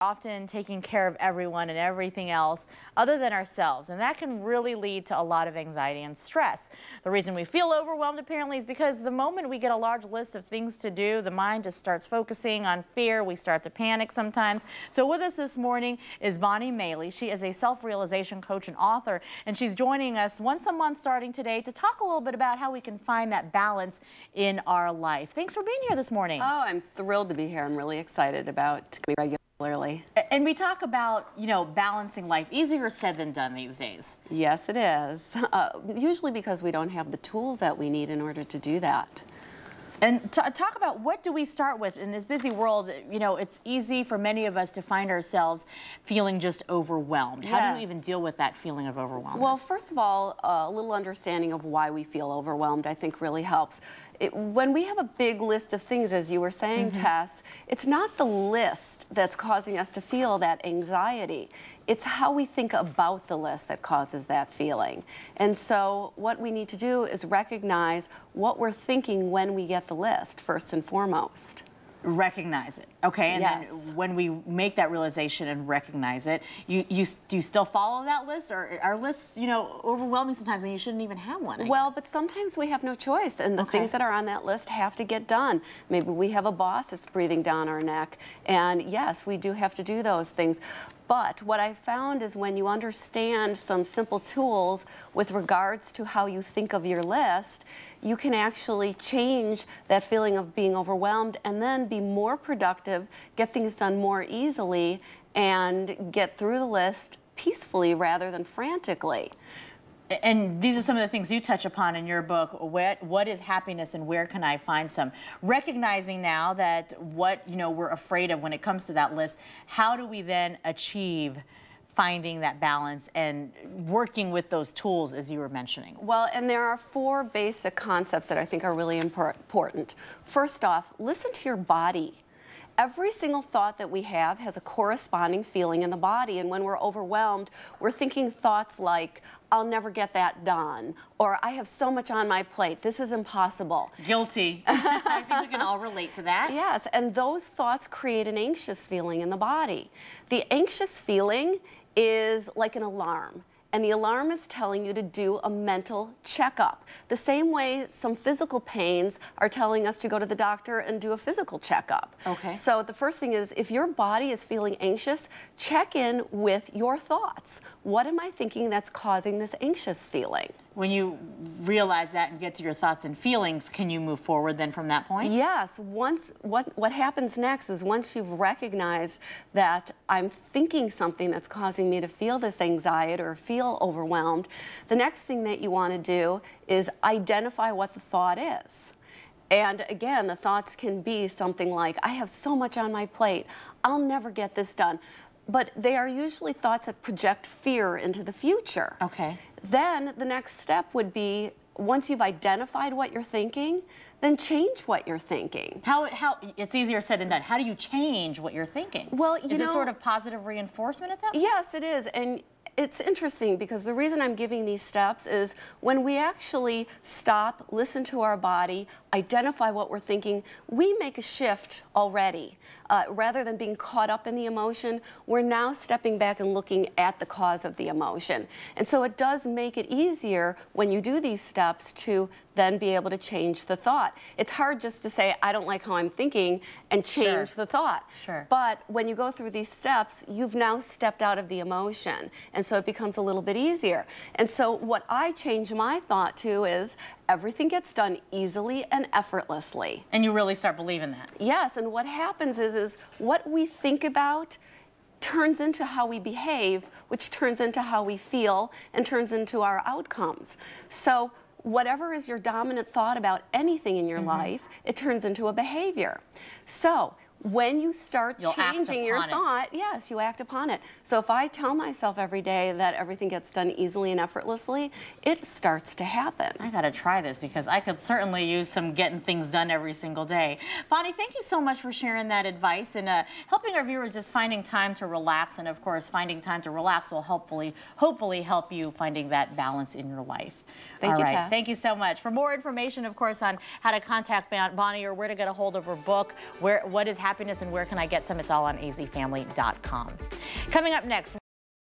Often taking care of everyone and everything else other than ourselves, and that can really lead to a lot of anxiety and stress. The reason we feel overwhelmed apparently is because the moment we get a large list of things to do, the mind just starts focusing on fear. We start to panic sometimes. So with us this morning is Bonnie Maley. She is a self-realization coach and author, and she's joining us once a month starting today to talk a little bit about how we can find that balance in our life. Thanks for being here this morning. Oh, I'm thrilled to be here. I'm really excited about coming regularly. And we talk about, balancing life. Easier said than done these days. Yes, it is. Usually because we don't have the tools that we need in order to do that. And talk about, what do we start with in this busy world? It's easy for many of us to find ourselves feeling just overwhelmed. Yes. How do you even deal with that feeling of overwhelm? Well, first of all, a little understanding of why we feel overwhelmed, I think, really helps. When we have a big list of things, as you were saying, Tess, it's not the list that's causing us to feel that anxiety. It's how we think about the list that causes that feeling. And so what we need to do is recognize what we're thinking when we get the list, first and foremost. Recognize it, okay? And yes. Then when we make that realization and recognize it, do you still follow that list, or are lists, overwhelming sometimes and you shouldn't even have one? Well, but sometimes we have no choice, and the things that are on that list have to get done. Maybe we have a boss that's breathing down our neck, and yes, we do have to do those things. But what I found is when you understand some simple tools with regards to how you think of your list, you can actually change that feeling of being overwhelmed and then be more productive, get things done more easily, and get through the list peacefully rather than frantically. And these are some of the things you touch upon in your book. What is happiness and where can I find some? Recognizing now that what we're afraid of when it comes to that list, how do we then achieve finding that balance and working with those tools as you were mentioning? Well, and there are 4 basic concepts that I think are really important. First off, listen to your body. Every single thought that we have has a corresponding feeling in the body, and when we're overwhelmed, we're thinking thoughts like, I'll never get that done, or I have so much on my plate, this is impossible. Guilty. I think we can all relate to that. Yes, and those thoughts create an anxious feeling in the body. The anxious feeling is like an alarm. And the alarm is telling you to do a mental checkup. The same way some physical pains are telling us to go to the doctor and do a physical checkup. Okay. So the first thing is, if your body is feeling anxious, check in with your thoughts. What am I thinking that's causing this anxious feeling? When you realize that and get to your thoughts and feelings, can you move forward then from that point? Yes. What happens next is, once you've recognized that I'm thinking something that's causing me to feel this anxiety or feel overwhelmed, the next thing that you want to do is identify what the thought is. And again, the thoughts can be something like, I have so much on my plate, I'll never get this done. But they are usually thoughts that project fear into the future. Okay. Then the next step would be, once you've identified what you're thinking, then change what you're thinking. How it's easier said than done. How do you change what you're thinking? Well, is it sort of positive reinforcement at that point? Yes, it is. And it's interesting because the reason I'm giving these steps is, when we actually stop, listen to our body, identify what we're thinking, we make a shift already. Rather than being caught up in the emotion, we're now stepping back and looking at the cause of the emotion. And so it does make it easier when you do these steps to then be able to change the thought. It's hard just to say, I don't like how I'm thinking, and change the thought. Sure. But when you go through these steps, you've now stepped out of the emotion. And so it becomes a little bit easier. And so what I change my thought to is, everything gets done easily and effortlessly. And you really start believing that. Yes, and what happens is what we think about turns into how we behave, which turns into how we feel, and turns into our outcomes. So whatever is your dominant thought about anything in your life, it turns into a behavior. So when you start changing your thought, yes, you act upon it. So if I tell myself every day that everything gets done easily and effortlessly, it starts to happen. I gotta try this, because I could certainly use some getting things done every single day. Bonnie, thank you so much for sharing that advice and helping our viewers just finding time to relax. And of course, finding time to relax will hopefully help you finding that balance in your life. Thank you, right. Tess. Thank you so much. For more information, of course, on how to contact Bonnie or where to get a hold of her book, what is happiness and where can I get some, it's all on azfamily.com. Coming up next,